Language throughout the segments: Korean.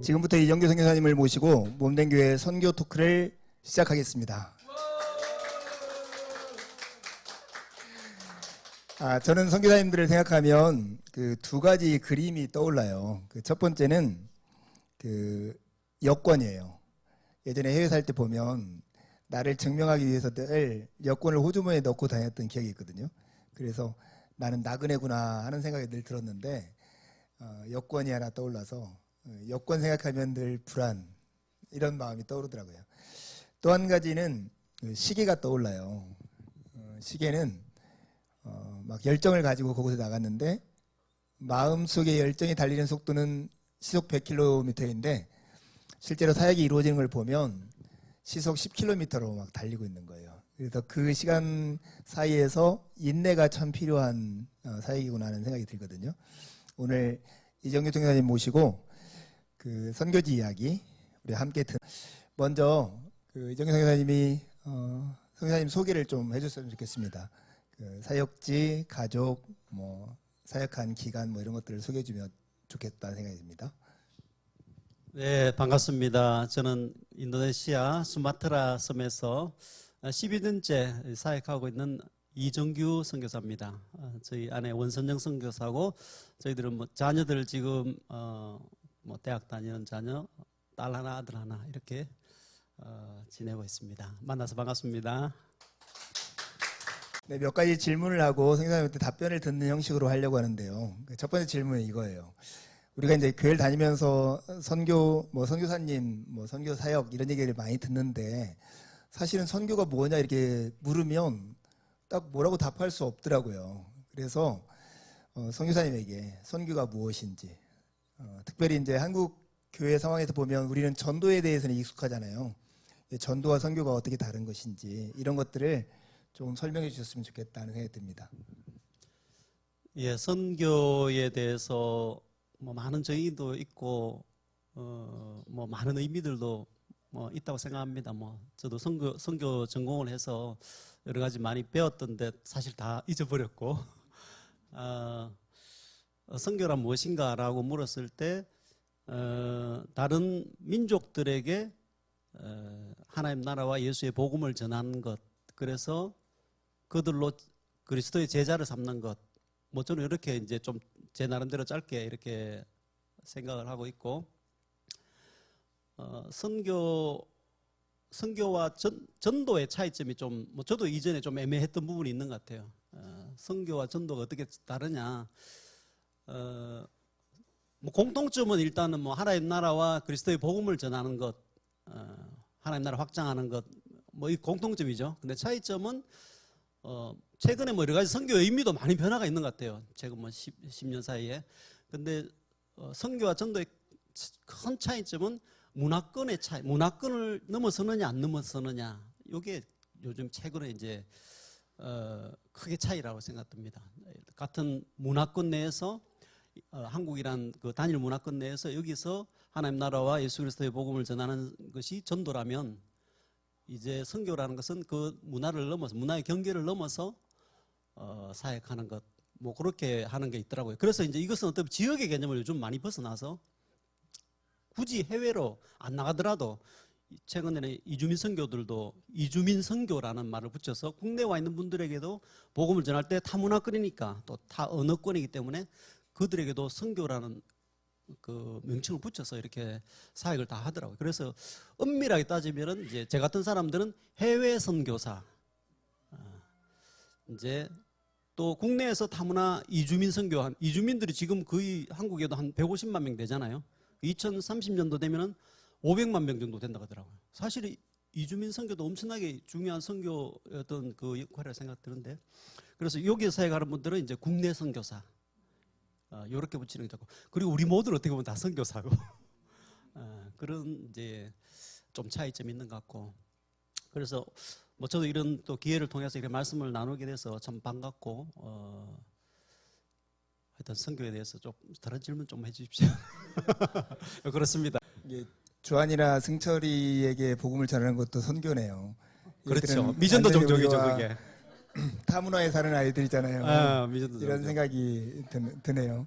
지금부터 이정규 선교사님을 모시고 몸된 교회 선교 토크를 시작하겠습니다. 저는 선교사님들을 생각하면 그 두 가지 그림이 떠올라요. 그 첫 번째는 그 여권이에요. 예전에 해외 살 때 보면 나를 증명하기 위해서 늘 여권을 호주머니에 넣고 다녔던 기억이 있거든요. 그래서 나는 나그네구나 하는 생각이 늘 들었는데 여권이 하나 떠올라서 여권 생각하면 늘 불안 이런 마음이 떠오르더라고요. 또 한 가지는 시계가 떠올라요. 시계는 막 열정을 가지고 거기서 나갔는데 마음속에 열정이 달리는 속도는 시속 100km인데 실제로 사역이 이루어지는 걸 보면 시속 10km로 막 달리고 있는 거예요. 그래서 그 시간 사이에서 인내가 참 필요한 사역이구나 하는 생각이 들거든요. 오늘 이정규 총장님 모시고 그 선교지 이야기 우리 함께 먼저 그 이정규 선교사님이 선교사님 소개를 좀 해줬으면 좋겠습니다. 그 사역지, 가족, 뭐 사역한 기간 뭐 이런 것들을 소개해주면 좋겠다는 생각이 듭니다. 네, 반갑습니다. 저는 인도네시아 수마트라 섬에서 12년째 사역하고 있는 이정규 선교사입니다. 저희 아내 원선정 선교사고 저희들은 뭐 자녀들 지금 뭐 대학 다니는 자녀, 딸 하나, 아들 하나 이렇게 지내고 있습니다. 만나서 반갑습니다. 네, 몇 가지 질문을 하고 선교사님한테 답변을 듣는 형식으로 하려고 하는데요. 첫 번째 질문은 이거예요. 우리가 이제 교회를 다니면서 선교, 뭐 선교사님, 뭐 선교 사역 이런 얘기를 많이 듣는데 사실은 선교가 뭐냐 이렇게 물으면 딱 뭐라고 답할 수 없더라고요. 그래서 선교사님에게 선교가 무엇인지, 특별히 이제 한국 교회 상황에서 보면 우리는 전도에 대해서는 익숙하잖아요. 전도와 선교가 어떻게 다른 것인지 이런 것들을 좀 설명해 주셨으면 좋겠다는 생각이 듭니다. 예, 선교에 대해서 뭐 많은 정의도 있고 뭐 많은 의미들도 뭐 있다고 생각합니다. 뭐 저도 선교 전공을 해서 여러 가지 많이 배웠던데 사실 다 잊어버렸고 선교란 무엇인가라고 물었을 때 다른 민족들에게 하나님 나라와 예수의 복음을 전하는 것, 그래서 그들로 그리스도의 제자를 삼는 것, 뭐 저는 이렇게 이제 좀 제 나름대로 짧게 이렇게 생각을 하고 있고, 선교와 전도의 차이점이 좀, 뭐 저도 이전에 좀 애매했던 부분이 있는 것 같아요. 선교와 전도가 어떻게 다르냐? 뭐 공통점은 일단은 뭐 하나님 나라와 그리스도의 복음을 전하는 것, 하나님 나라 확장하는 것, 뭐 이 공통점이죠. 근데 차이점은 최근에 뭐 여러 가지 선교의 의미도 많이 변화가 있는 것 같아요. 최근 뭐 10년 사이에. 근데 선교와 전도의 큰 차이점은 문화권의 차이, 문화권을 넘어서느냐 안 넘어서느냐, 이게 요즘 최근에 이제 크게 차이라고 생각됩니다. 같은 문화권 내에서 한국이란 그 단일 문화권 내에서 여기서 하나님 나라와 예수 그리스도의 복음을 전하는 것이 전도라면, 이제 선교라는 것은 그 문화를 넘어서, 문화의 경계를 넘어서 사역하는 것, 뭐 그렇게 하는 게 있더라고요. 그래서 이제 이것은 어떤 지역의 개념을 요즘 많이 벗어나서 굳이 해외로 안 나가더라도 최근에는 이주민 선교들도 이주민 선교라는 말을 붙여서 국내에 와 있는 분들에게도 복음을 전할 때 타문화권이니까 또 타 언어권이기 때문에 그들에게도 선교라는 그 명칭을 붙여서 이렇게 사역을 다 하더라고요. 그래서 엄밀하게 따지면은 이제 제 같은 사람들은 해외 선교사, 이제 또 국내에서 타문화 이주민 선교한 이주민들이 지금 거의 한국에도 한 150만 명 되잖아요. 2030년도 되면은 500만 명 정도 된다고 하더라고요. 사실 이주민 선교도 엄청나게 중요한 선교였던 그 역할이라고 생각드는데, 그래서 여기에 사역하는 분들은 이제 국내 선교사, 이렇게 붙이는 게 좋고, 그리고 우리 모두는 어떻게 보면 다 선교사고 그런 이제 좀 차이점이 있는 것 같고, 그래서 뭐 저도 이런 또 기회를 통해서 이렇게 말씀을 나누게 돼서 참 반갑고, 하여튼 선교에 대해서 좀 다른 질문 좀 해주십시오. 그렇습니다. 조한이나 승철이에게 복음을 전하는 것도 선교네요. 그렇죠. 미전도 종족이죠, 그게. 타문화에 사는 아이들이잖아요. 미전도 이런 종교. 생각이 드네요.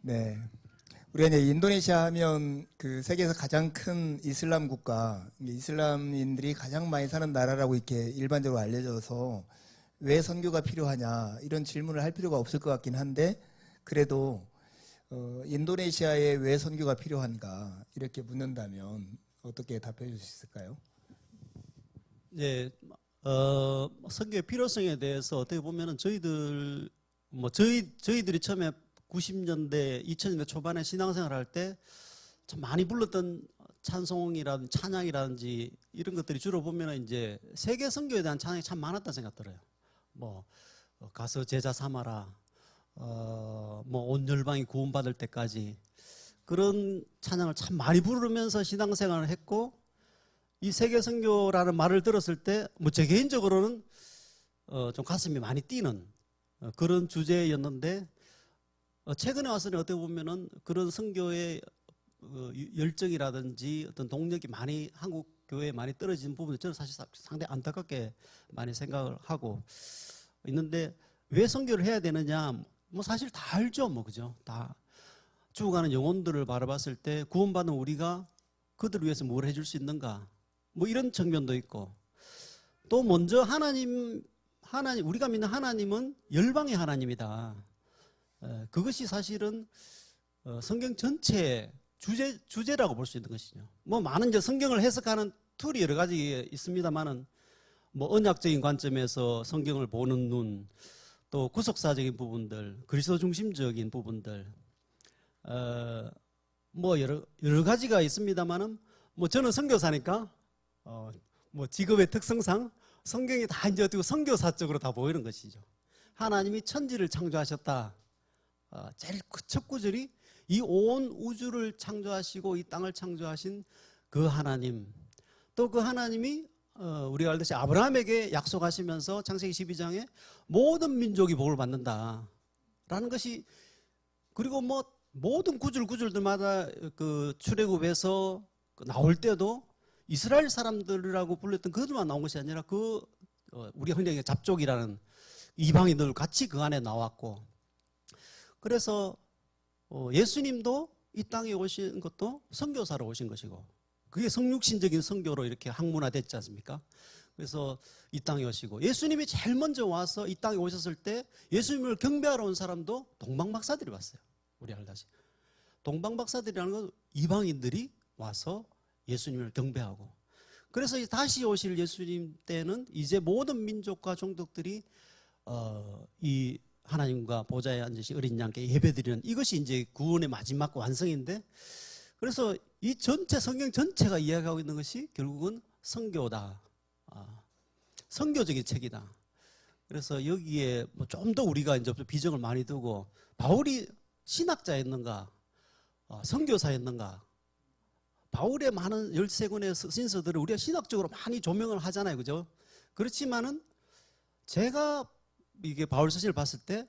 네. 우리가 이제 인도네시아 하면 그 세계에서 가장 큰 이슬람 국가, 이슬람인들이 가장 많이 사는 나라라고 이렇게 일반적으로 알려져서 왜 선교가 필요하냐 이런 질문을 할 필요가 없을 것 같긴 한데 그래도 인도네시아에 왜 선교가 필요한가 이렇게 묻는다면 어떻게 답해 주실 수 있을까요? 예, 선교의 필요성에 대해서 어떻게 보면은 저희들이 처음에 90년대, 2000년대 초반에 신앙생활 할 때 참 많이 불렀던 찬송이라든지 찬양이라든지 이런 것들이 주로 보면은 이제 세계 선교에 대한 찬양이 참 많았다는 생각 들어요. 뭐 가서 제자 삼아라, 뭐 온 열방이 구원받을 때까지 그런 찬양을 참 많이 부르면서 신앙생활을 했고 이 세계 선교라는 말을 들었을 때 뭐 제 개인적으로는 좀 가슴이 많이 뛰는 그런 주제였는데 최근에 와서는 어떻게 보면은 그런 선교의 열정이라든지 어떤 동력이 많이 한국 교회에 많이 떨어진 부분이 저는 사실 상당히 안타깝게 많이 생각을 하고 있는데 왜 선교를 해야 되느냐 뭐 사실 다 알죠 뭐 그죠 다 죽어가는 영혼들을 바라봤을 때 구원받은 우리가 그들을 위해서 뭘 해줄 수 있는가 뭐 이런 측면도 있고 또 먼저 하나님 우리가 믿는 하나님은 열방의 하나님이다. 그것이 사실은 성경 전체의 주제라고 볼 수 있는 것이죠. 뭐 많은 이제 성경을 해석하는 툴이 여러 가지 있습니다만은 뭐 언약적인 관점에서 성경을 보는 눈, 또 구속사적인 부분들, 그리스도 중심적인 부분들, 뭐 여러 가지가 있습니다만은 뭐 저는 선교사니까 뭐 직업의 특성상 성경이 다 이제 어떻게 선교사적으로 다 보이는 것이죠. 하나님이 천지를 창조하셨다. 제일 첫 구절이 이 온 우주를 창조하시고 이 땅을 창조하신 그 하나님 또 그 하나님이 우리가 알듯이 아브라함에게 약속하시면서 창세기 12장에 모든 민족이 복을 받는다라는 것이 그리고 뭐 모든 구절들마다 그 출애굽에서 나올 때도 이스라엘 사람들이라고 불렸던 그들만 나온 것이 아니라 우리 흔히 잡족이라는 이방인들 같이 그 안에 나왔고 그래서 예수님도 이 땅에 오신 것도 선교사로 오신 것이고 그게 성육신적인 선교로 이렇게 학문화됐지 않습니까? 그래서 이 땅에 오시고 예수님이 제일 먼저 와서 이 땅에 오셨을 때 예수님을 경배하러 온 사람도 동방박사들이 왔어요. 우리 알다시 동방박사들이라는 건 이방인들이 와서 예수님을 경배하고 그래서 다시 오실 예수님 때는 이제 모든 민족과 종족들이 이 하나님과 보좌에 앉으신 어린 양께 예배드리는 이것이 이제 구원의 마지막 완성인데 그래서 이 전체 성경 전체가 이야기하고 있는 것이 결국은 선교다. 선교적인 책이다. 그래서 여기에 뭐 좀 더 우리가 이제 비중을 많이 두고 바울이 신학자였는가, 선교사였는가. 바울의 많은 13권의 신서들을 우리가 신학적으로 많이 조명을 하잖아요. 그죠? 그렇지만은 제가 이게 바울 서신을 봤을 때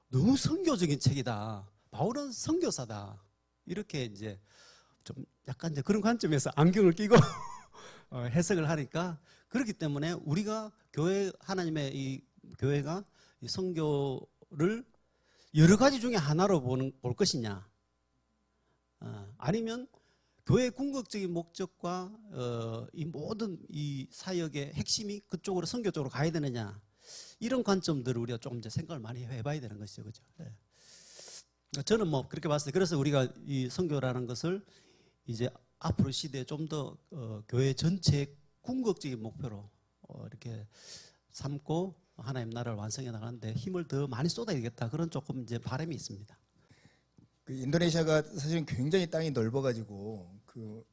너무 선교적인 책이다. 바울은 선교사다. 이렇게 이제 좀 약간 이제 그런 관점에서 안경을 끼고 해석을 하니까 그렇기 때문에 우리가 하나님의 이 교회가 이 선교를 여러 가지 중에 하나로 볼 것이냐, 아니면 교회의 궁극적인 목적과 이 모든 이 사역의 핵심이 그쪽으로 선교 쪽으로 가야 되느냐 이런 관점들을 우리가 조금 이제 생각을 많이 해봐야 되는 것이죠, 그죠? 네. 저는 뭐 그렇게 봤을 때 그래서 우리가 이 선교라는 것을 이제 앞으로 시대에 좀 더 교회 전체의 궁극적인 목표로 이렇게 삼고 하나님 나라를 완성해 나가는데 힘을 더 많이 쏟아야겠다 그런 조금 이제 바람이 있습니다. 그 인도네시아가 사실은 굉장히 땅이 넓어가지고 그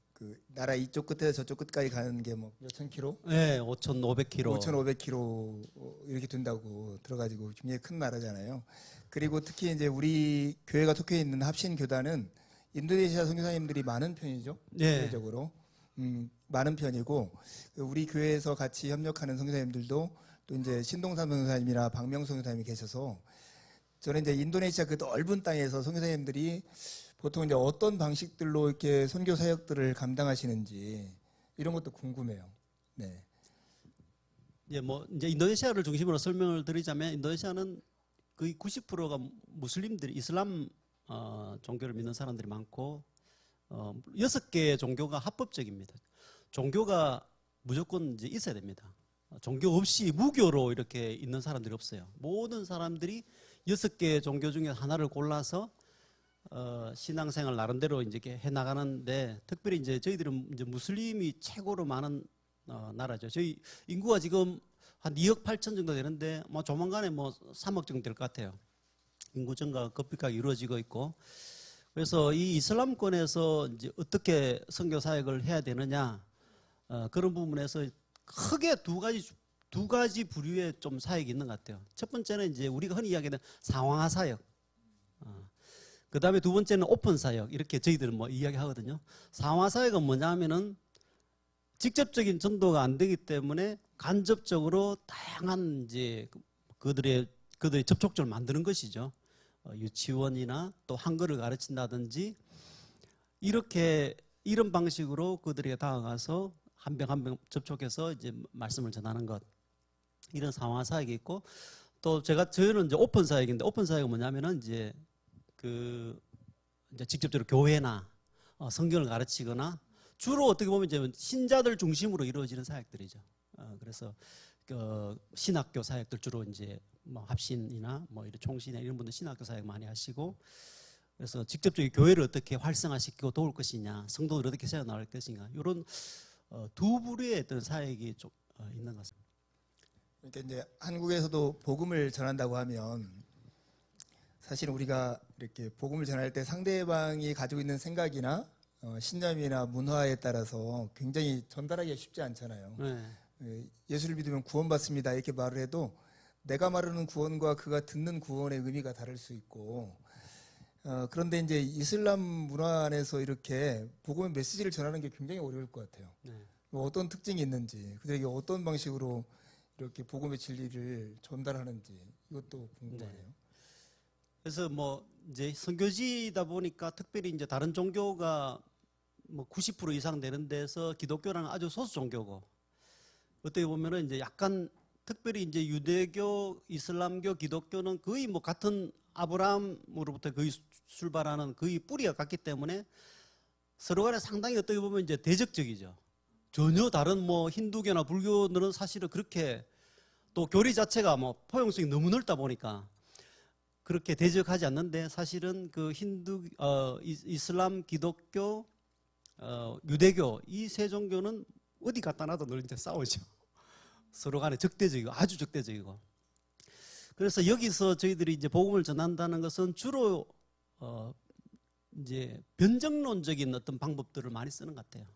나라 이쪽 끝에서 저쪽 끝까지 가는 게 뭐 몇천 킬로? 네, 5,500km. 5,500km 이렇게 된다고 들어가지고 굉장히 큰 나라잖아요. 그리고 특히 이제 우리 교회가 속해 있는 합신 교단은 인도네시아 선교사님들이 많은 편이죠. 네. 대외적으로 많은 편이고 우리 교회에서 같이 협력하는 선교사님들도 또 이제 신동삼 선교사님이나 박명수 선교사님이 계셔서 저는 이제 인도네시아 그 넓은 땅에서 선교사님들이 보통 이제 어떤 방식들로 이렇게 선교 사역들을 감당하시는지 이런 것도 궁금해요. 네. 이제 인도네시아를 중심으로 설명을 드리자면 인도네시아는 거의 90%가 무슬림들이 이슬람 종교를 믿는 사람들이 많고 6개의 종교가 합법적입니다. 종교가 무조건 이제 있어야 됩니다. 종교 없이 무교로 이렇게 있는 사람들이 없어요. 모든 사람들이 6개의 종교 중에 하나를 골라서 신앙생활 나름대로 이제 이렇게 해 나가는데 특별히 이제 저희들은 이제 무슬림이 최고로 많은 나라죠. 저희 인구가 지금 한 2억 8천 정도 되는데 뭐 조만간에 뭐 3억 정도 될 것 같아요. 인구 증가가 급격하게 이루어지고 있고 그래서 이 이슬람권에서 이제 어떻게 선교 사역을 해야 되느냐 그런 부분에서 크게 두 가지 부류의 좀 사역이 있는 것 같아요. 첫 번째는 이제 우리가 흔히 이야기하는 상황화 사역. 그 다음에 두 번째는 오픈 사역. 이렇게 저희들은 뭐 이야기하거든요. 상황화 사역은 뭐냐면은 직접적인 전도가 안 되기 때문에 간접적으로 다양한 이제 그들의 접촉점을 만드는 것이죠. 유치원이나 또 한글을 가르친다든지 이런 방식으로 그들에게 다가가서 한 명 한 명 접촉해서 이제 말씀을 전하는 것 이런 상황 사역이 있고 또 저희는 이제 오픈 사역인데 오픈 사역은 뭐냐면은 이제 이제 직접적으로 교회나 성경을 가르치거나 주로 어떻게 보면 이제 신자들 중심으로 이루어지는 사역들이죠. 그래서 신학교 사역들 주로 이제 뭐 합신이나 뭐 이런 총신이나 이런 분들 신학교 사역 많이 하시고 그래서 직접적인 교회를 어떻게 활성화시키고 도울 것이냐, 성도들 어떻게 세워 나갈 것이냐 이런 두 부류의 어떤 사역이 좀 있는 것 같습니다. 그러니까 이제 한국에서도 복음을 전한다고 하면 사실 우리가 이렇게 복음을 전할 때 상대방이 가지고 있는 생각이나 신념이나 문화에 따라서 굉장히 전달하기가 쉽지 않잖아요. 네. 예수를 믿으면 구원받습니다 이렇게 말을 해도 내가 말하는 구원과 그가 듣는 구원의 의미가 다를 수 있고 그런데 이제 이슬람 문화 안에서 이렇게 복음의 메시지를 전하는 게 굉장히 어려울 것 같아요. 네. 뭐 어떤 특징이 있는지 그들에게 어떤 방식으로 이렇게 복음의 진리를 전달하는지 이것도 궁금하네요. 네. 그래서 뭐 이제 선교지다 보니까 특별히 이제 다른 종교가 뭐 90% 이상 되는 데서 기독교라는 아주 소수 종교고 어떻게 보면은 이제 약간 특별히 이제 유대교, 이슬람교, 기독교는 거의 뭐 같은 아브라함으로부터 거의 출발하는 거의 뿌리가 같기 때문에 서로 간에 상당히 어떻게 보면 이제 대적적이죠. 전혀 다른 뭐 힌두교나 불교들은 사실은 그렇게 또 교리 자체가 뭐 포용성이 너무 넓다 보니까 그렇게 대적하지 않는데 사실은 그 이슬람, 기독교, 유대교 이 세 종교는 어디 갖다 놔도 늘 이제 싸우죠. 서로 간에 적대적이고 아주 적대적이고. 그래서 여기서 저희들이 이제 복음을 전한다는 것은 주로 이제 변정론적인 어떤 방법들을 많이 쓰는 것 같아요.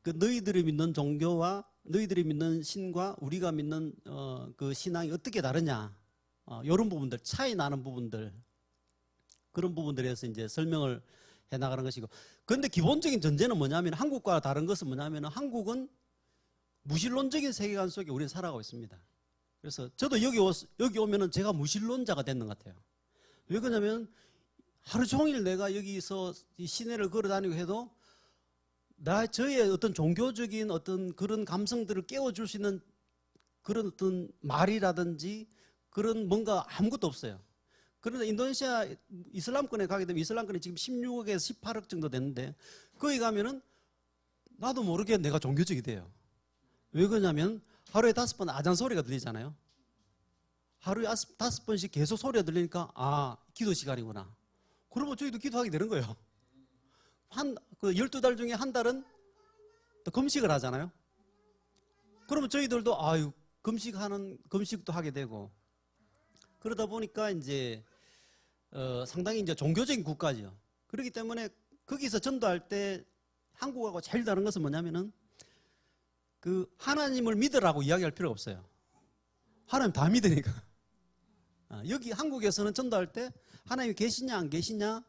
그 너희들이 믿는 종교와 너희들이 믿는 신과 우리가 믿는 그 신앙이 어떻게 다르냐. 이런 부분들, 차이 나는 부분들, 그런 부분들에서 이제 설명을 해 나가는 것이고. 그런데 기본적인 전제는 뭐냐면 한국과 다른 것은 뭐냐면 한국은 무신론적인 세계관 속에 우리는 살아가고 있습니다. 그래서 저도 여기 오면은 제가 무신론자가 되는 것 같아요. 왜 그러냐면 하루 종일 내가 여기서 이 시내를 걸어 다니고 해도 저의 어떤 종교적인 어떤 그런 감성들을 깨워줄 수 있는 그런 어떤 말이라든지 그런 뭔가 아무것도 없어요. 그런데 인도네시아 이슬람권에 가게 되면 이슬람권이 지금 16억에서 18억 정도 되는데 거기 가면은 나도 모르게 내가 종교적이 돼요. 왜 그러냐면 하루에 5번 아잔 소리가 들리잖아요. 하루에 5번씩 계속 소리가 들리니까 기도 시간이구나. 그러면 저희도 기도하게 되는 거예요. 그 12달 중에 한 달은 또 금식을 하잖아요. 그러면 저희들도 금식도 하게 되고 그러다 보니까 이제 상당히 이제 종교적인 국가죠. 그렇기 때문에 거기서 전도할 때 한국하고 제일 다른 것은 뭐냐면은 그 하나님을 믿으라고 이야기할 필요가 없어요. 하나님 다 믿으니까. 여기 한국에서는 전도할 때 하나님이 계시냐 안 계시냐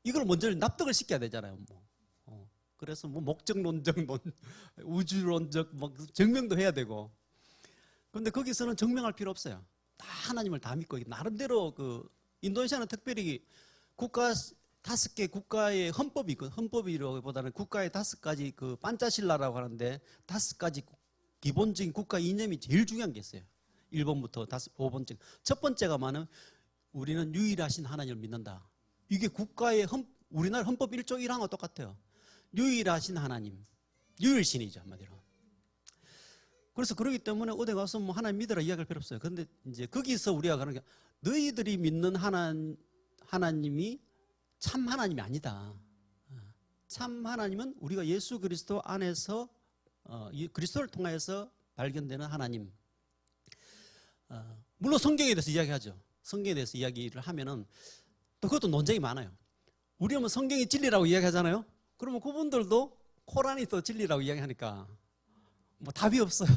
이걸 먼저 납득을 시켜야 되잖아요. 그래서 뭐 목적론적, 우주론적 증명도 해야 되고. 그런데 거기서는 증명할 필요 없어요. 다 하나님을 다 믿고 나름대로 그 인도네시아는 특별히 국가 5개 국가의 헌법이 있고 헌법이라기보다는 국가의 5가지 그 판짜실라라고 하는데 5가지 기본적인 국가 이념이 제일 중요한 게 있어요. 1번부터 5번째. 첫 번째가 뭐냐면 우리는 유일하신 하나님을 믿는다. 이게 국가의 우리나라 헌법 1조 1항과 똑같아요. 유일하신 하나님. 유일신이죠, 한마디로. 그래서 그러기 때문에 어디 가서 뭐 하나님 믿으라 이야기할 필요 없어요. 그런데 이제 거기서 우리가 가는 게 너희들이 믿는 하나님이 참 하나님이 아니다. 참 하나님은 우리가 예수 그리스도 안에서 그리스도를 통하여서 발견되는 하나님. 물론 성경에 대해서 이야기하죠. 성경에 대해서 이야기를 하면은 또 그것도 논쟁이 많아요. 우리는 뭐 성경이 진리라고 이야기하잖아요. 그러면 그분들도 코란이 또 진리라고 이야기하니까 뭐 답이 없어요.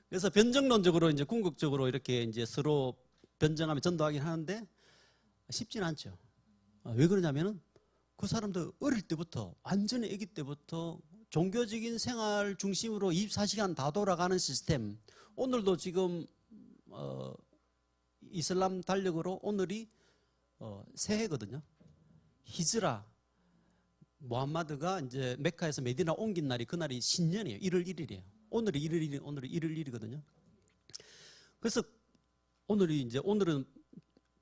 그래서 변정론적으로 이제 궁극적으로 이렇게 이제 서로 변정하며 전도하긴 하는데 쉽지는 않죠. 왜 그러냐면은 그 사람들 어릴 때부터 완전히 아기 때부터 종교적인 생활 중심으로 24시간 다 돌아가는 시스템. 오늘도 지금 이슬람 달력으로 오늘이 새해거든요. 히즈라 무함마드가 이제 메카에서 메디나 옮긴 날이 그날이 신년이에요. 1월 1일이에요. 오늘이 1월 1일이거든요. 그래서 오늘은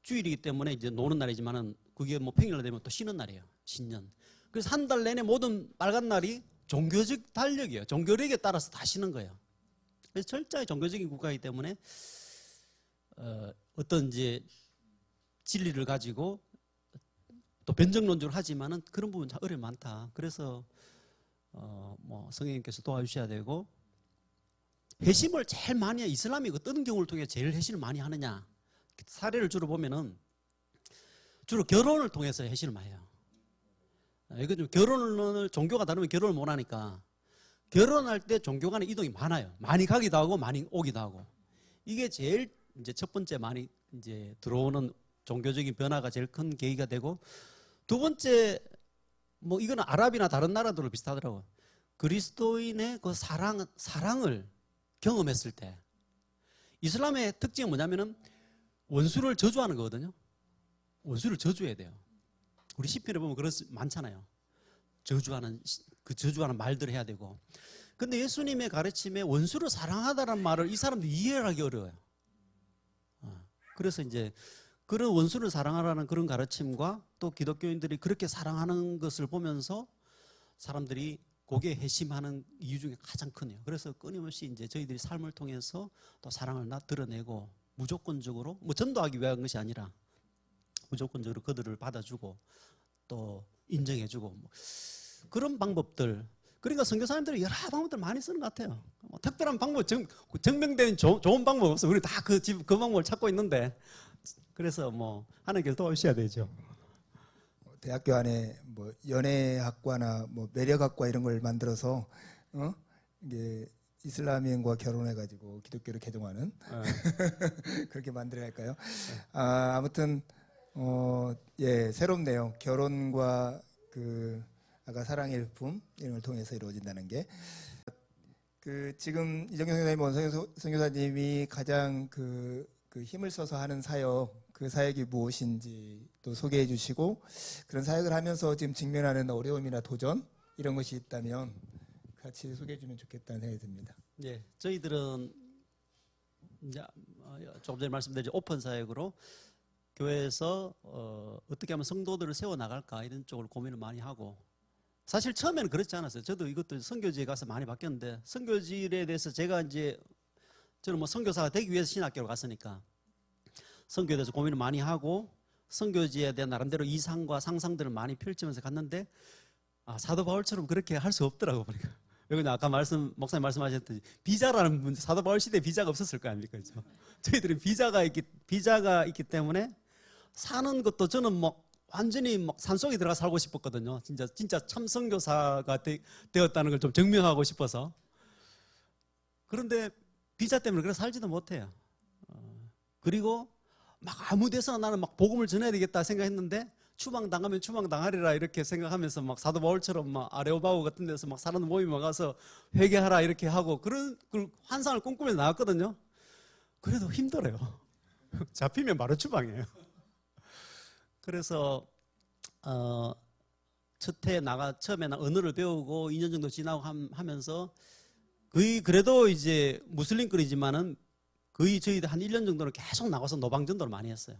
주일이기 때문에 이제 노는 날이지만은 그게 뭐 평일날 되면 또 쉬는 날이에요. 신년. 그래서 한 달 내내 모든 빨간 날이 종교적 달력이에요. 종교력에 따라서 다 쉬는 거예요. 그래서 철저히 종교적인 국가이기 때문에 어떤 이제 진리를 가지고 또 변정론적으로 하지만은 그런 부분 참 어려움이 많다. 그래서 뭐 성령님께서 도와주셔야 되고 회심을 제일 많이 해. 이슬람이 어떤 경우를 통해 제일 회심을 많이 하느냐 사례를 주로 보면은 주로 결혼을 통해서 회심을 많이 해요. 이거 좀 결혼을 종교가 다르면 결혼을 못 하니까 결혼할 때 종교 간의 이동이 많아요. 많이 가기도 하고 많이 오기도 하고 이게 제일 이제 첫 번째 많이 이제 들어오는 종교적인 변화가 제일 큰 계기가 되고 두 번째 뭐 이거는 아랍이나 다른 나라들로 비슷하더라고요. 그리스도인의 그 사랑을 경험했을 때 이슬람의 특징은 뭐냐면은 원수를 저주하는 거거든요. 원수를 저주해야 돼요. 우리 시편에 보면 그런 많잖아요. 저주하는 말들을 해야 되고. 근데 예수님의 가르침에 원수를 사랑하다는 말을 이 사람들이 이해를 하기 어려워요. 그래서 이제 그런 원수를 사랑하라는 그런 가르침과 또 기독교인들이 그렇게 사랑하는 것을 보면서 사람들이 거기에 회심하는 이유 중에 가장 크네요. 그래서 끊임없이 이제 저희들이 삶을 통해서 또 사랑을 드러내고 무조건적으로 뭐 전도하기 위한 것이 아니라 무조건적으로 그들을 받아주고 또 인정해주고 뭐 그런 방법들. 그러니까 선교사님들이 여러 방법들 많이 쓰는 것 같아요. 뭐 특별한 방법, 증명된 좋은 방법 없어. 우리 다 그 방법을 찾고 있는데 그래서 뭐 하나님께서 도와주셔야 되죠. 대학교 안에 뭐 연애학과나 뭐 매력학과 이런 걸 만들어서 이게 이슬람인과 결혼해가지고 기독교를 개종하는 그렇게 만들어야 할까요? 아무튼 예, 새롭네요. 결혼과 그 아까 사랑의 일품 이런 걸 통해서 이루어진다는 게 지금 이정경 선생님, 원성현 선교사님이 가장 그 힘을 써서 하는 사역, 그 사역이 무엇인지 또 소개해 주시고 그런 사역을 하면서 지금 직면하는 어려움이나 도전 이런 것이 있다면 같이 소개해 주면 좋겠다는 생각이 듭니다. 네, 저희들은 이제 조금 전에 말씀드린 오픈 사역으로 교회에서 어떻게 하면 성도들을 세워 나갈까 이런 쪽으로 고민을 많이 하고 사실 처음에는 그렇지 않았어요. 저도 이것도 선교지에 가서 많이 바뀌었는데 선교지에 대해서 제가 이제 저는 뭐 선교사가 되기 위해서 신학교로 갔으니까 선교에 대해서 고민을 많이 하고 선교지에 대한 나름대로 이상과 상상들을 많이 펼치면서 갔는데 사도 바울처럼 그렇게 할 수 없더라고 보니까. 여기 아까 목사님 말씀하셨듯이 비자라는 문제, 사도 바울 시대에 비자가 없었을 거 아닙니까? 그렇죠? 저희들은 비자가 있기 때문에 사는 것도 저는 뭐 완전히 막 산속에 들어가 살고 싶었거든요. 진짜 참 선교사가 되었다는 걸 좀 증명하고 싶어서. 그런데 비자 때문에 그래서 살지도 못해요. 그리고 막 아무 데서나 나는 막 복음을 전해야 되겠다 생각했는데 추방 당하면 추방 당하리라 이렇게 생각하면서 막 사도 바울처럼 막 아레오바고 같은 데서 막 사람 모임에 가서 회개하라 이렇게 하고 그런 환상을 꿈꾸면서 나왔거든요. 그래도 힘들어요. 잡히면 바로 추방이에요. 그래서 처음에 언어를 배우고 2년 정도 지나고 하면서 거의 그래도 이제 무슬림권이지만은 거의 저희들 한 1년 정도는 계속 나가서 노방전도를 많이 했어요.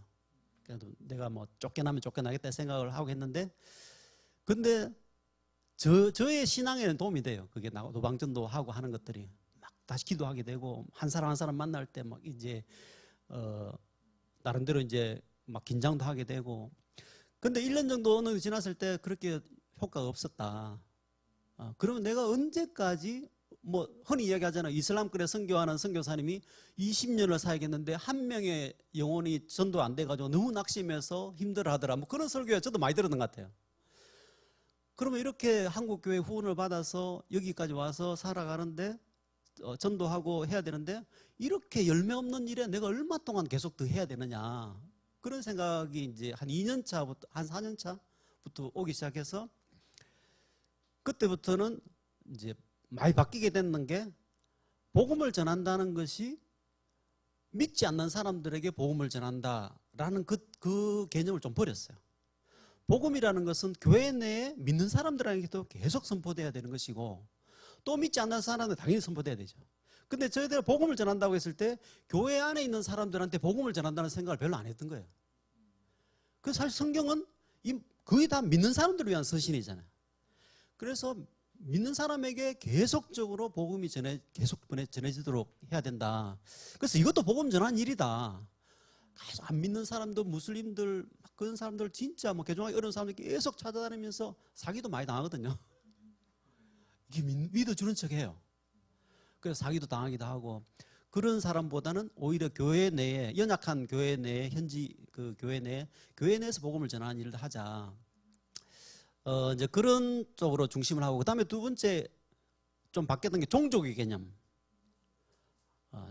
그래도 내가 뭐 쫓겨나면 쫓겨나겠다 생각을 하고 했는데, 근데 저의 신앙에는 도움이 돼요. 그게 노방전도 하고 하는 것들이 막 다시 기도하게 되고, 한 사람 한 사람 만날 때 막 이제 나름대로 이제 막 긴장도 하게 되고. 근데 1년 정도는 지났을 때 그렇게 효과가 없었다. 그러면 내가 언제까지, 뭐 흔히 이야기하잖아요. 이슬람권에 선교하는 선교사님이 20년을 사역했는데 한 명의 영혼이 전도 안 돼가지고 너무 낙심해서 힘들어하더라. 뭐 그런 설교에 저도 많이 들었던 것 같아요. 그러면 이렇게 한국 교회 후원을 받아서 여기까지 와서 살아가는데 전도하고 해야 되는데, 이렇게 열매 없는 일에 내가 얼마 동안 계속 더 해야 되느냐, 그런 생각이 이제 한 2년 차부터, 한 4년 차부터 오기 시작해서, 그때부터는 이제 많이 바뀌게 됐는 게, 복음을 전한다는 것이 믿지 않는 사람들에게 복음을 전한다라는 그 개념을 좀 버렸어요. 복음이라는 것은 교회 내에 믿는 사람들에게도 계속 선포돼야 되는 것이고, 또 믿지 않는 사람은 당연히 선포돼야 되죠. 근데 저희들은 복음을 전한다고 했을 때 교회 안에 있는 사람들한테 복음을 전한다는 생각을 별로 안 했던 거예요. 그 사실 성경은 거의 다 믿는 사람들을 위한 서신이잖아요. 그래서 믿는 사람에게 계속적으로 복음이 계속 전해지도록 해야 된다. 그래서 이것도 복음 전한 일이다. 계속 안 믿는 사람들, 무슬림들, 그런 사람들, 진짜 뭐 개종하기 어려운 사람들 계속 찾아다니면서 사기도 많이 당하거든요. 이게 믿어주는 척해요. 그래서 사기도 당하기도 하고, 그런 사람보다는 오히려 교회 내에, 연약한 교회 내에, 현지 그 교회 내에서 복음을 전하는 일을 하자. 이제 그런 쪽으로 중심을 하고, 그 다음에 두 번째 좀 바뀌었던 게 종족의 개념.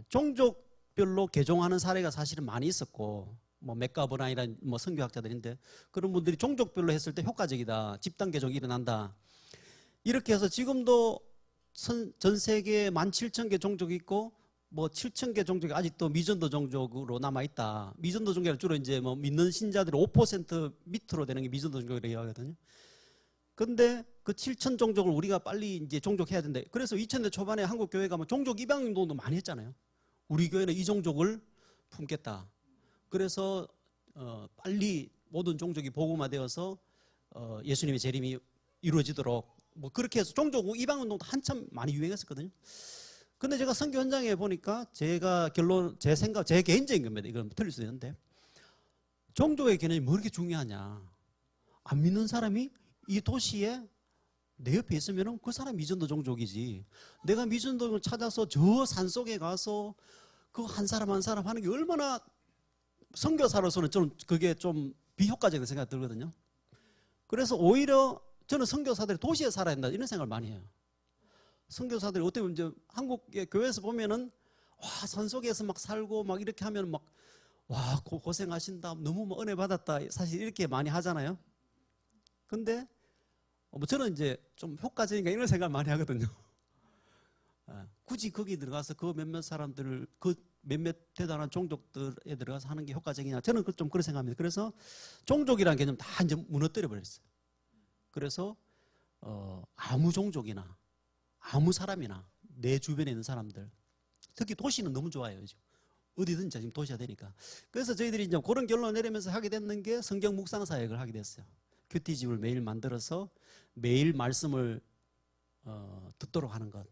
종족별로 개종하는 사례가 사실은 많이 있었고, 뭐 맥가브라이라는 뭐 선교학자들인데, 그런 분들이 종족별로 했을 때 효과적이다, 집단 개종이 일어난다, 이렇게 해서 지금도 전 세계에 17,000개 종족이 있고, 뭐 7,000개 종족이 아직도 미전도 종족으로 남아 있다. 미전도 종족은 주로 이제 뭐 믿는 신자들의 5% 밑으로 되는 게 미전도 종족이라고 하거든요. 근데 그 7,000 종족을 우리가 빨리 이제 종족해야 된다. 그래서 2000년 초반에 한국 교회가 뭐 종족 입양 운동도 많이 했잖아요. 우리 교회는 이 종족을 품겠다. 그래서 빨리 모든 종족이 복음화되어서 예수님의 재림이 이루어지도록, 뭐 그렇게 해서 종족 입양 운동도 한참 많이 유행했었거든요. 근데 제가 선교 현장에 보니까 제 생각, 제 개인적인 겁니다. 이건 틀릴 수도 있는데, 종족의 개념이 뭐 이렇게 중요하냐. 안 믿는 사람이 이 도시에 내 옆에 있으면 그 사람이 미전도 종족이지. 내가 미전도를 찾아서 저 산속에 가서 그 한 사람 한 사람 하는 게 얼마나, 선교사로서는 좀 그게 좀 비효과적인 생각이 들거든요. 그래서 오히려 저는 선교사들이 도시에 살아야 된다, 이런 생각을 많이 해요. 선교사들이 어떻게 보면 이제 한국의 교회에서 보면은, 와, 산속에서 막 살고 막 이렇게 하면 막, 와, 고생하신다, 너무 뭐 은혜 받았다, 사실 이렇게 많이 하잖아요. 근데 뭐 저는 이제 좀 효과적인가 이런 생각을 많이 하거든요. 굳이 거기 들어가서 그 몇몇 사람들을, 그 몇몇 대단한 종족들에 들어가서 하는 게 효과적이냐, 저는 좀 그런 생각합니다. 그래서 종족이라는 개념 다 이제 무너뜨려 버렸어요. 그래서 아무 종족이나 아무 사람이나 내 주변에 있는 사람들, 특히 도시는 너무 좋아요. 어디든지 지금 도시가 되니까. 그래서 저희들이 이제 그런 결론을 내리면서 하게 됐는 게 성경 묵상 사역을 하게 됐어요. 큐티집을 매일 만들어서 매일 말씀을 듣도록 하는 것.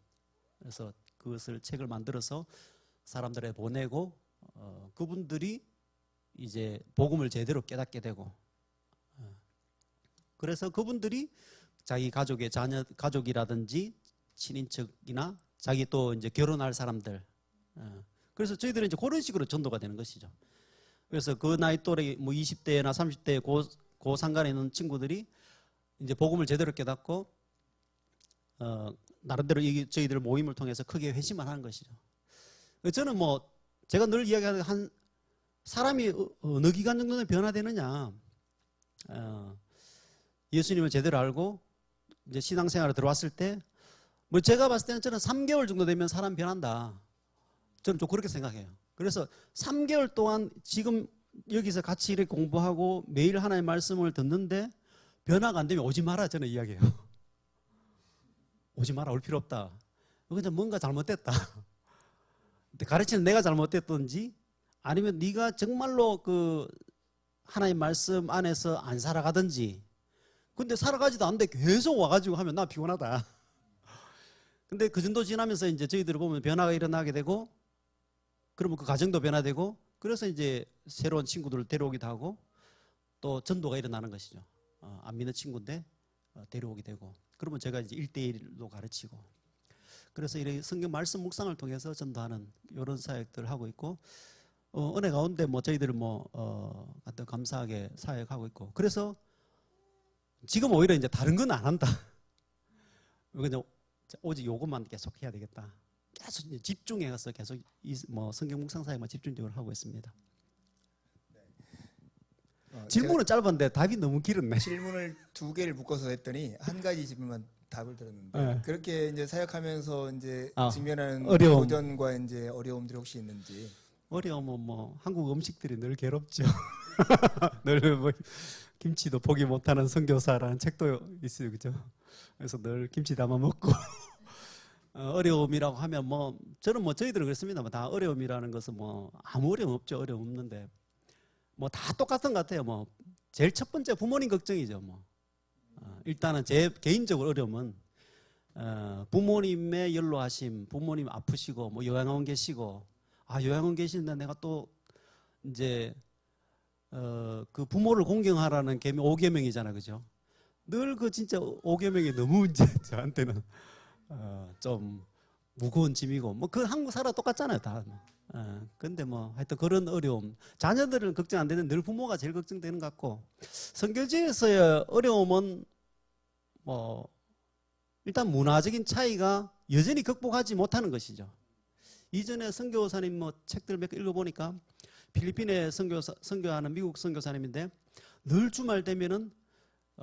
그래서 그것을 책을 만들어서 사람들에 보내고, 그분들이 이제 복음을 제대로 깨닫게 되고, 그래서 그분들이 자기 가족의 가족이라든지 친인척이나 자기 또 이제 결혼할 사람들, 그래서 저희들은 이제 그런 식으로 전도가 되는 것이죠. 그래서 그 나이 또래 뭐 20대나 30대 고 상관에 있는 친구들이 이제 복음을 제대로 깨닫고, 나름대로 저희들 모임을 통해서 크게 회심을 하는 것이죠. 저는 뭐 제가 늘 이야기하는, 한 사람이 어느 기간 정도는 변화되느냐, 예수님을 제대로 알고 이제 신앙생활에 들어왔을 때, 뭐 제가 봤을 때는 저는 3개월 정도 되면 사람 변한다, 저는 좀 그렇게 생각해요. 그래서 3개월 동안 지금 여기서 같이 이렇게 공부하고 매일 하나의 말씀을 듣는데 변화가 안 되면 오지 마라, 저는 이야기해요. 오지 마라, 올 필요 없다. 그냥 뭔가 잘못됐다. 근데 가르치는 내가 잘못됐던지 아니면 네가 정말로 그 하나님 말씀 안에서 안 살아가든지. 근데 살아가지도 않는데 계속 와가지고 하면 나 피곤하다. 근데 그 정도 지나면서 이제 저희들을 보면 변화가 일어나게 되고, 그러면 그 가정도 변화되고, 그래서 이제 새로운 친구들을 데려오기도 하고, 또 전도가 일어나는 것이죠. 안 믿는 친구인데 데려오게 되고, 그러면 제가 이제 1대1로 가르치고, 그래서 이렇게 성경 말씀 묵상을 통해서 전도하는 이런 사역들을 하고 있고, 은혜 가운데 뭐 저희들 하여튼 감사하게 사역하고 있고, 그래서 지금 오히려 이제 다른 건 안 한다. 그냥 오직 요것만 계속 해야 되겠다. 계속 이제 집중해서 계속 뭐 성경 묵상 사역만 집중적으로 하고 있습니다. 질문은 짧은데 답이 너무 길었네. 질문을 2개를 묶어서 했더니 한 가지 질문만 답을 들었는데 네. 그렇게 이제 사역하면서 이제 직면하는 어려움. 도전과 이제 어려움들이 혹시 있는지. 어려움은 뭐 한국 음식들이 늘 괴롭죠. 늘 뭐 김치도 포기 못하는 선교사라는 책도 있어요, 그죠? 그래서 늘 김치 담아 먹고 어려움이라고 하면 뭐 저는 뭐 저희들은 그렇습니다만 다 어려움이라는 것은 뭐 아무 어려움 없죠. 어려움 없는데 뭐 다 똑같은 것 같아요. 뭐 제일 첫 번째 부모님 걱정이죠. 뭐 일단은 제 개인적으로 어려움은 부모님의 연로하심, 부모님 아프시고 뭐 요양원 계시고, 요양원 계시는데 내가 또 이제 그 부모를 공경하라는 계명 5계명이잖아, 그죠? 늘 그 진짜 5계명이 너무 이제 저한테는 좀 무거운 짐이고, 뭐 그 한국 사람 똑같잖아요, 다. 근데 뭐 하여튼 그런 어려움, 자녀들은 걱정 안 되는 늘 부모가 제일 걱정되는 것 같고, 선교지에서의 어려움은 뭐 일단 문화적인 차이가 여전히 극복하지 못하는 것이죠. 이전에 선교사님 뭐 책들 몇 개 읽어보니까 필리핀에 선교하는 미국 선교사님인데 늘 주말 되면은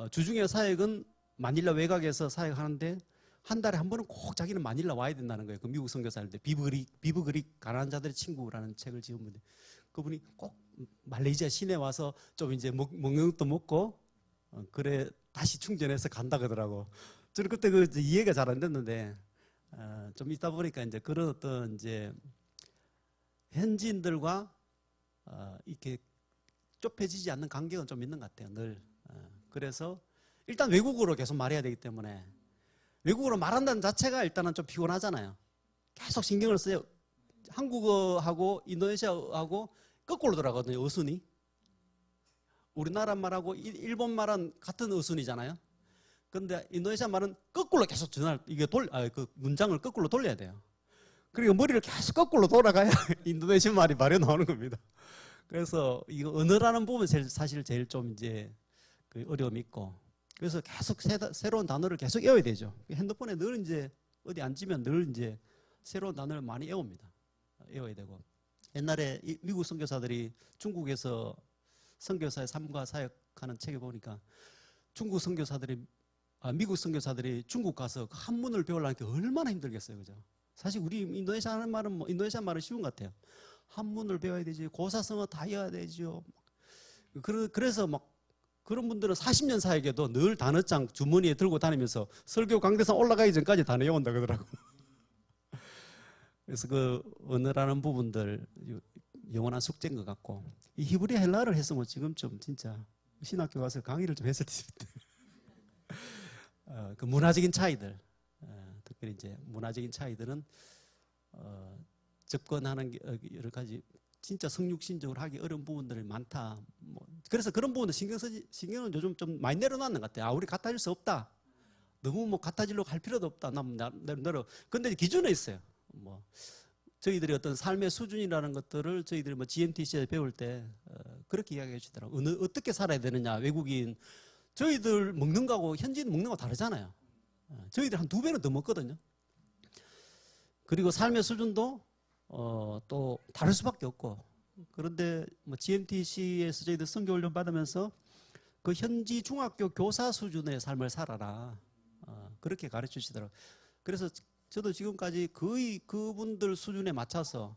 주중에 사역은 마닐라 외곽에서 사역하는데 한 달에 한 번은 꼭 자기는 마닐라 와야 된다는 거예요. 그 미국 선교사님들 비브그릭 가난한 자들의 친구라는 책을 지은 분인데 그분이 꼭 말레이시아 시내 와서 좀 이제 먹는 것도 먹고 그래 다시 충전해서 간다 그러더라고. 저는 그때 그 이해가 잘 안 됐는데 좀 있다 보니까 이제 그런 어떤 이제 현지인들과 이렇게 좁혀지지 않는 간격은 좀 있는 것 같아요. 늘. 그래서 일단 외국어로 계속 말해야 되기 때문에 외국어로 말한다는 자체가 일단은 좀 피곤하잖아요. 계속 신경을 써요. 한국어하고 인도네시아하고 거꾸로 돌아가거든요. 어순이. 우리나라 말하고 일본 말은 같은 어순이잖아요. 근데 인도네시아 말은 거꾸로 계속 그 문장을 거꾸로 돌려야 돼요. 그리고 머리를 계속 거꾸로 돌아가야 인도네시아 말이 말이 나오는 겁니다. 그래서 이거 언어라는 부분 사실 제일 좀 이제 그 어려움이 있고, 그래서 계속 새로운 단어를 계속 외워야 되죠. 핸드폰에 늘 이제 어디 앉으면 늘 이제 새로운 단어를 많이 외웁니다. 외워야 되고, 옛날에 미국 선교사들이 중국에서 선교사의 삶과 사역하는 책에 보니까 미국 선교사들이 중국 가서 그 한문을 배우려니까 얼마나 힘들겠어요, 그죠? 사실 우리 인도네시아 말은 쉬운 것 같아요. 한문을 배워야 되지, 고사성어 다 외워야 되죠. 그래서 막 그런 분들은 40년 사역에도 늘 단어장 주머니에 들고 다니면서 설교 강대상 올라가기 전까지 단어 외운다 그러더라고. 그래서 그 언어라는 부분들 영원한 숙제인 것 같고, 이 히브리 헬라어를 했으면 지금쯤 진짜 신학교 가서 강의를 좀 했을 텐데. 그 문화적인 차이들, 특별히 이제 문화적인 차이들은 접근하는 여러 가지 진짜 성육신적으로 하기 어려운 부분들이 많다. 뭐 그래서 그런 부분을 신경은 요즘 좀 많이 내려놓는 것 같아요. 우리 같아질 수 없다. 너무 뭐 같아지려고 할 필요도 없다. 근데 기준에 있어요. 뭐 저희들이 어떤 삶의 수준이라는 것들을 저희들이 뭐 GMTC에서 배울 때 그렇게 이야기해 주더라고요. 어떻게 살아야 되느냐. 외국인 저희들 먹는 거하고 현지인 먹는 거하고 다르잖아요. 저희들 한 2배는 더 먹거든요. 그리고 삶의 수준도 또 다를 수밖에 없고, 그런데 뭐 GMTC에서 저희들 선교훈련 받으면서 그 현지 중학교 교사 수준의 삶을 살아라, 그렇게 가르쳐 주시더라고요. 그래서 저도 지금까지 거의 그분들 수준에 맞춰서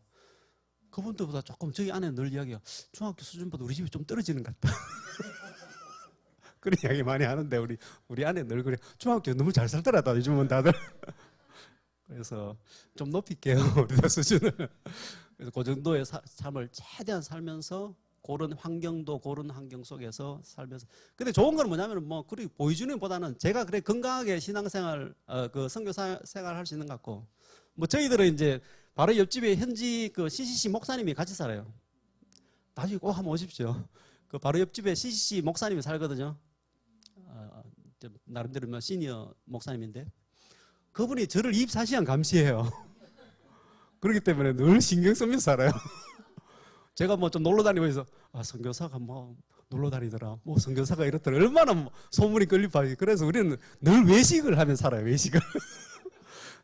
그분들보다 조금 저희 아내는 늘 이야기해요. 중학교 수준보다 우리 집이 좀 떨어지는 것 같다. 그런 이야기 많이 하는데 우리 아내 늘 그래. 중학교 너무 잘 살더라 요즘은 다들. 그래서 좀 높일게요. 우리도 수준을. 그래서 그 정도의 삶을 최대한 살면서 그런 환경도 그런 환경 속에서 살면서. 근데 좋은 건 뭐냐면 뭐 그리 보여주는 보다는 제가 그래 건강하게 신앙생활 그 선교 생활 할 수 있는 것 같고 뭐 저희들은 이제 바로 옆집에 현지 그 CCC 목사님이 같이 살아요. 나중에 꼭 한번 오십시오. 그 바로 옆집에 CCC 목사님이 살거든요. 나름대로 뭐 시니어 목사님인데 그분이 저를 24시간 감시해요. 그렇기 때문에 늘 신경 쓰면서 살아요. 제가 뭐 좀 놀러 다니면서 선교사가 뭐 놀러 다니더라. 뭐 선교사가 이렇더라. 얼마나 뭐 소문이 걸리봐요. 그래서 우리는 늘 외식을 하면서 살아요. 외식을.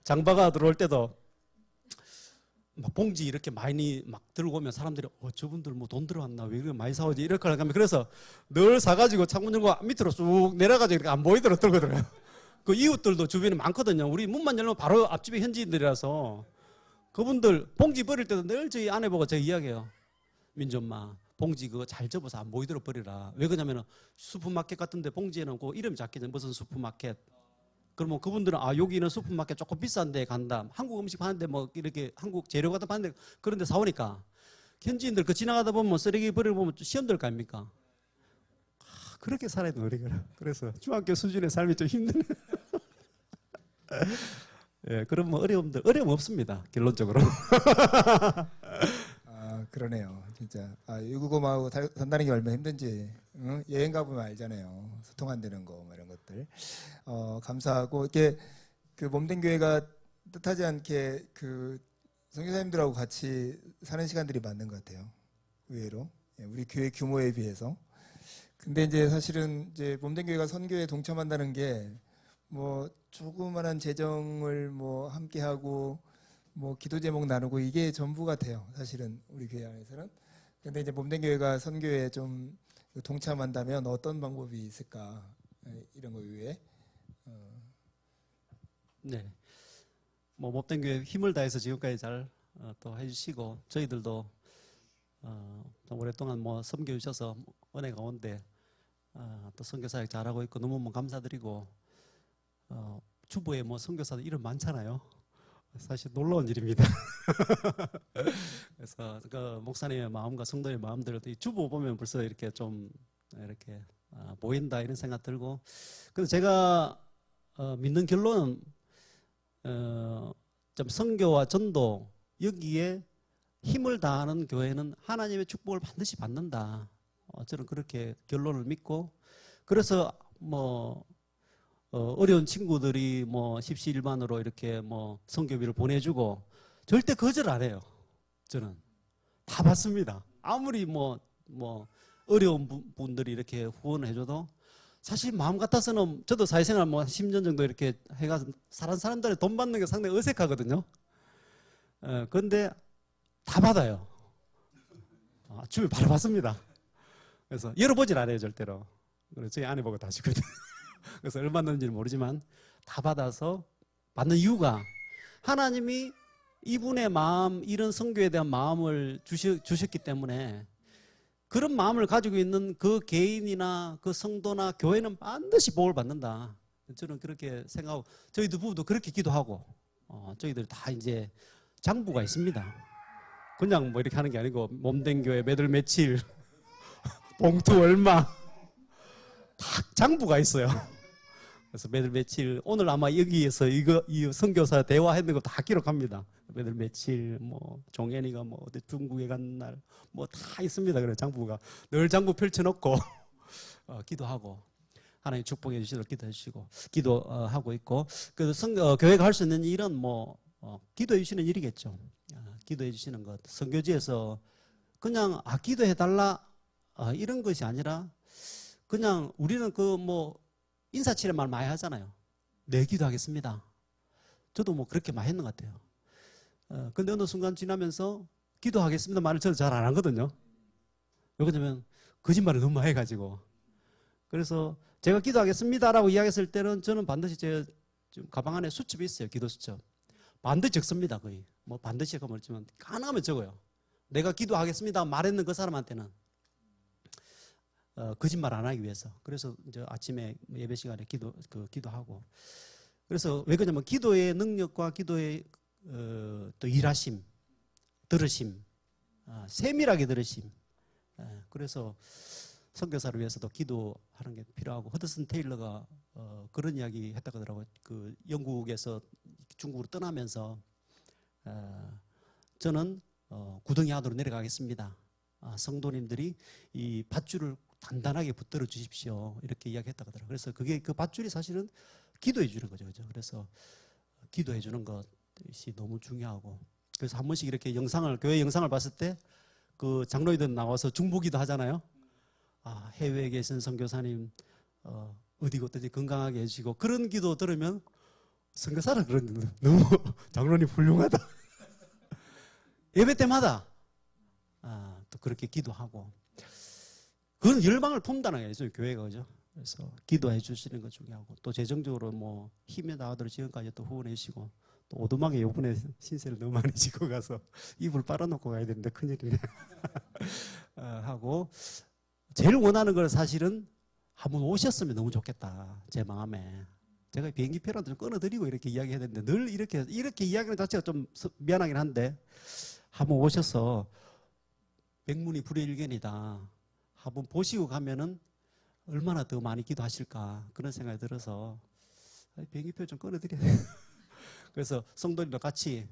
장바가 들어올 때도 막 봉지 이렇게 많이 막 들고 오면 사람들이 저분들 뭐 돈 들어왔나 왜 이렇게 많이 사오지 이렇게 하면 그래서 늘 사가지고 창문 열고 밑으로 쑥 내려가지고 이렇게 안 보이도록 들고 들어요. 그 이웃들도 주변에 많거든요. 우리 문만 열면 바로 앞집에 현지인들이라서 그분들 봉지 버릴 때도 늘 저희 아내 보고 제가 이야기해요. 민주 엄마 봉지 그거 잘 접어서 안 보이도록 버리라. 왜 그러냐면 슈퍼마켓 같은데 봉지에는 그 이름 작게는 무슨 슈퍼마켓. 그러면 그분들은 여기는 슈퍼마켓 조금 비싼 데 간다. 한국 음식 파는데 뭐 이렇게 한국 재료 같은 거 파는데 그런 데 사오니까 현지인들 그 지나가다 보면 쓰레기 버리고 보면 시험 들 거 아닙니까? 그렇게 살아야 돼 우리가. 그래서 중학교 수준의 삶이 좀 힘드네. 예, 그럼 뭐 어려움 없습니다. 결론적으로. 그러네요. 진짜 유구고마하고 산다는 게 얼마나 힘든지 여행 가보면 알잖아요. 소통 안 되는 거 뭐 이런 것들. 감사하고 이렇게 그 몸된 교회가 뜻하지 않게 그 선교사님들하고 같이 사는 시간들이 많은 것 같아요. 의외로 우리 교회 규모에 비해서. 근데 이제 사실은 이제 몸된 교회가 선교에 동참한다는 게 뭐 조그만한 재정을 뭐 함께 하고 뭐 기도 제목 나누고 이게 전부 같아요. 사실은 우리 교회 안에서는. 근데 이제 몸된 교회가 선교에 좀 동참한다면 어떤 방법이 있을까? 이런 거 위해. 네. 뭐 몸된 교회 힘을 다해서 지금까지 잘 또 해주시고 저희들도 좀 오랫동안 뭐 섬겨주셔서 은혜 가운데 또 선교사역 잘하고 있고 너무 감사드리고 주부에 뭐 선교사들 이름 많잖아요. 사실 놀라운 일입니다. 그래서 그 목사님의 마음과 성도의 마음대로 이 주부 보면 벌써 이렇게 좀 이렇게 보인다 이런 생각 들고. 그래서 제가 믿는 결론은 좀 선교와 전도 여기에 힘을 다하는 교회는 하나님의 축복을 반드시 받는다. 저는 그렇게 결론을 믿고 그래서 뭐 어려운 친구들이 뭐 십시일반으로 이렇게 뭐 선교비를 보내주고 절대 거절 안 해요. 저는 다 받습니다. 아무리 뭐 어려운 분들이 이렇게 후원을 해줘도 사실 마음 같아서는 저도 사회생활 뭐 10년 정도 이렇게 해가서 사람들이 돈 받는 게 상당히 어색하거든요. 그런데 다 받아요. 주면 바로 받습니다. 그래서 열어보질 않아요 절대로. 그래서 저희 아내 보고 다 주거든요. 그래서 얼마 넣는지는 모르지만 다 받아서 받는 이유가 하나님이 이분의 마음 이런 선교에 대한 마음을 주셨기 때문에 그런 마음을 가지고 있는 그 개인이나 그 성도나 교회는 반드시 복을 받는다. 저는 그렇게 생각하고 저희 부부도 그렇게 기도하고 저희들 다 이제 장부가 있습니다. 그냥 뭐 이렇게 하는 게 아니고 몸된 교회 매달 며칠 봉투 얼마 다 장부가 있어요. 그래서 매달 며칠 오늘 아마 여기에서 이 선교사 대화했는 거 다 기록합니다. 매달 며칠 뭐 종현이가 뭐 어디 중국에 간 날 뭐 다 있습니다. 그래 장부가 늘 장부 펼쳐놓고 기도하고 하나님 축복해 주시도록 기도해 주시고 기도하고 있고 그래서 교회가 할 수 있는 일은 뭐 기도해 주시는 일이겠죠. 기도해 주시는 것 선교지에서 그냥 기도해 달라 이런 것이 아니라 그냥 우리는 그 뭐 인사치레 말 많이 하잖아요. 네, 기도하겠습니다. 저도 뭐 그렇게 많이 했는 것 같아요. 근데 어느 순간 지나면서 기도하겠습니다 말을 저도 잘 안 하거든요. 왜 그러냐면 거짓말을 너무 많이 해가지고. 그래서 제가 기도하겠습니다라고 이야기했을 때는 저는 반드시 제 가방 안에 수첩이 있어요. 기도 수첩. 반드시 적습니다. 거의. 뭐 반드시 하고 멀지만 가능하면 적어요. 내가 기도하겠습니다 말했는 그 사람한테는. 거짓말 안 하기 위해서. 그래서 이제 아침에 예배 시간에 기도하고. 그래서 왜 그러냐면 기도의 능력과 기도의 또 일하심, 들으심, 세밀하게 들으심. 그래서 선교사를 위해서도 기도하는 게 필요하고, 허드슨 테일러가 그런 이야기 했다고 하더라고요. 그 영국에서 중국으로 떠나면서 저는 구덩이 안으로 내려가겠습니다. 성도님들이 이 밧줄을 단단하게 붙들어 주십시오. 이렇게 이야기했다고 하더라고요. 그래서 그게 그 밧줄이 사실은 기도해 주는 거죠. 그죠? 그래서 기도해 주는 것이 너무 중요하고, 그래서 한 번씩 이렇게 교회 영상을 봤을 때 그 장로님들 나와서 중보기도 하잖아요. 해외에 계신 선교사님 어디고 어디 건강하게 해주시고, 그런 기도 들으면 선교사는 그런 너무 장로님 훌륭하다. 예배 때마다 또 그렇게 기도하고, 그런 열망을 품다는 거죠, 교회가. 그죠? 그래서 기도해 주시는 것 중요하고, 또 재정적으로 뭐 힘에 나가도록 지금까지 또 후원해 주시고, 또 오두막에 요번에 신세를 너무 많이 지고 가서 이불 빨아놓고 가야 되는데 큰일이네. 하고, 제일 원하는 건 사실은 한번 오셨으면 너무 좋겠다, 제 마음에. 제가 비행기표라도 좀 끊어드리고 이렇게 이야기해야 되는데, 늘 이렇게 이야기하는 자체가 좀 미안하긴 한데, 한번 오셔서 백문이 불여일견이다, 한번 보시고 가면은 얼마나 더 많이 기도하실까, 그런 생각이 들어서 비행기표 좀 끊어드려야 돼요. 그래서 성도님과 같이,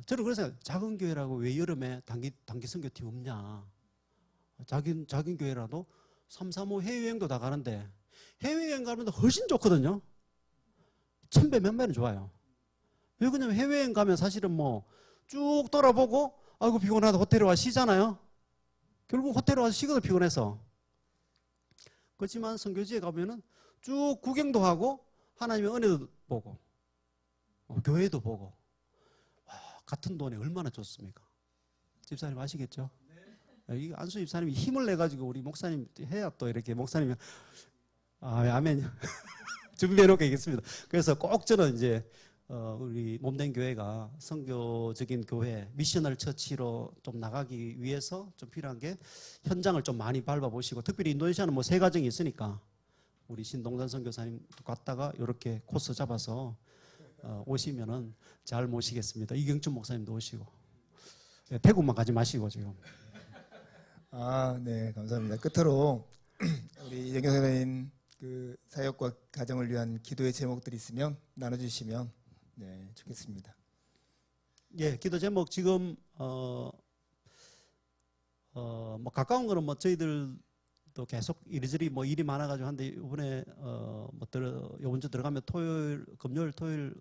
저는 그래서 작은 교회라고 왜 여름에 단기 선교팀 없냐, 작은 교회라도 3, 4, 5 해외여행도 다 가는데, 해외여행 가면 훨씬 좋거든요. 1000배 몇 배는 좋아요. 왜 그러냐면 해외여행 가면 사실은 뭐 쭉 돌아보고, 아이고 피곤하다 호텔에 와 쉬잖아요. 결국 호텔에 와서 쉬거든, 피곤해서. 그렇지만 선교지에 가면은 쭉 구경도 하고 하나님의 은혜도 보고 교회도 보고, 같은 돈이 얼마나 좋습니까? 집사님 아시겠죠? 이 안수 집사님이 힘을 내가지고 우리 목사님 해야 또 이렇게 목사님이 아멘 준비해 놓고 있겠습니다. 그래서 꼭 저는 이제 우리 몸된 교회가 선교적인 교회, 미셔널 처치로 좀 나가기 위해서 좀 필요한 게, 현장을 좀 많이 밟아보시고, 특별히 인도네시아는 뭐 세 가정이 있으니까 우리 신동산 선교사님 갔다가 이렇게 코스 잡아서 오시면은 잘 모시겠습니다. 이경춘 목사님도 오시고, 대구만 가지 마시고 지금. 네, 감사합니다. 끝으로 우리 이정경 선생님 그 사역과 가정을 위한 기도의 제목들이 있으면 나눠주시면 좋겠습니다. 예, 기도 제목 지금 뭐 가까운 거는 뭐 저희들도 계속 이리저리 뭐 일이 많아가지고 한데, 이번에 이번 주 들어가면 금요일 토요일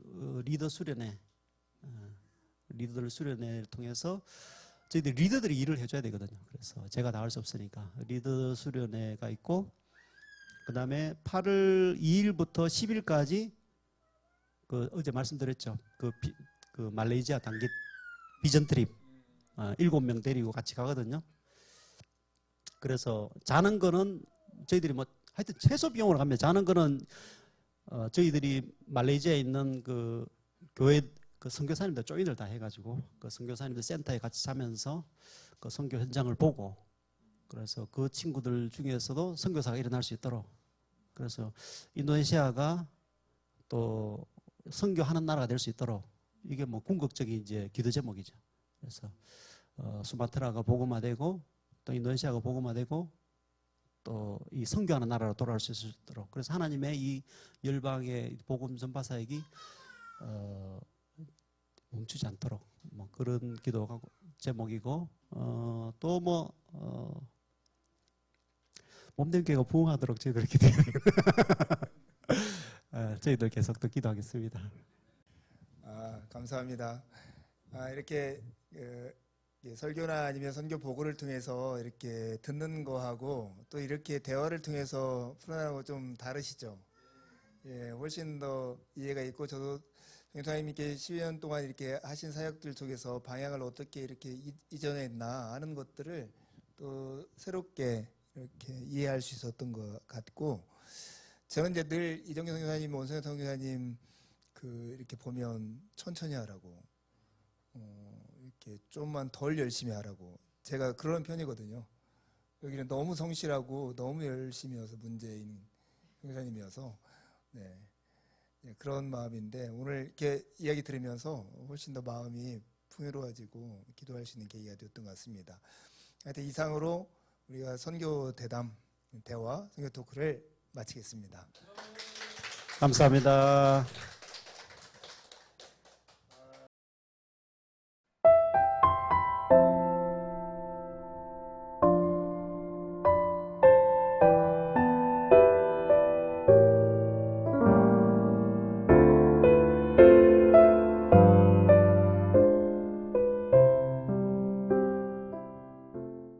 리더 수련회, 리더들 수련회를 통해서 저희들 리더들이 일을 해줘야 되거든요. 그래서 제가 나갈 수 없으니까 리더 수련회가 있고, 그 다음에 8월 2일부터 10일까지 어제 말씀드렸죠. 그 말레이시아 단기 비전 트립 7명 데리고 같이 가거든요. 그래서 자는 거는 저희들이 뭐 하여튼 최소 비용으로 가면, 자는 거는 저희들이 말레이시아에 있는 그 교회 그 선교사님들 조인을 다 해가지고 그 선교사님들 센터에 같이 자면서 그 선교 현장을 보고, 그래서 그 친구들 중에서도 선교사가 일어날 수 있도록, 그래서 인도네시아가 또 선교하는 나라가 될 수 있도록, 이게 뭐 궁극적인 이제 기도 제목이죠. 그래서 수마트라가 복음화되고, 또 인도네시아가 복음화되고, 또 이 선교하는 나라로 돌아올 수 있도록, 그래서 하나님의 이 열방의 복음 전파 사역이 멈추지 않도록, 뭐 그런 기도가 제목이고, 또 뭐 몸된 교회가 부흥하도록 저희들 기도해야 저희들 계속 또 기도하겠습니다. 감사합니다. 이렇게 설교나 아니면 선교 보고를 통해서 이렇게 듣는 거하고 또 이렇게 대화를 통해서 풀어나가는 거 좀 다르시죠? 예, 훨씬 더 이해가 있고, 저도 성교사님께 12년 동안 이렇게 하신 사역들 속에서 방향을 어떻게 이렇게 이전했나 하는 것들을 또 새롭게 이렇게 이해할 수 있었던 것 같고, 저는 이제 늘 이정경 선교사님, 원성현 선교사님 이렇게 보면 천천히 하라고, 이렇게 좀만 덜 열심히 하라고, 제가 그런 편이거든요. 여기는 너무 성실하고 너무 열심히 해서 문제인 선교사님이어서, 예, 그런 마음인데 오늘 이렇게 이야기 들으면서 훨씬 더 마음이 풍요로워지고 기도할 수 있는 계기가 되었던 것 같습니다. 하여튼 이상으로 우리가 선교 대담 대화 선교 토크를 마치겠습니다. 감사합니다.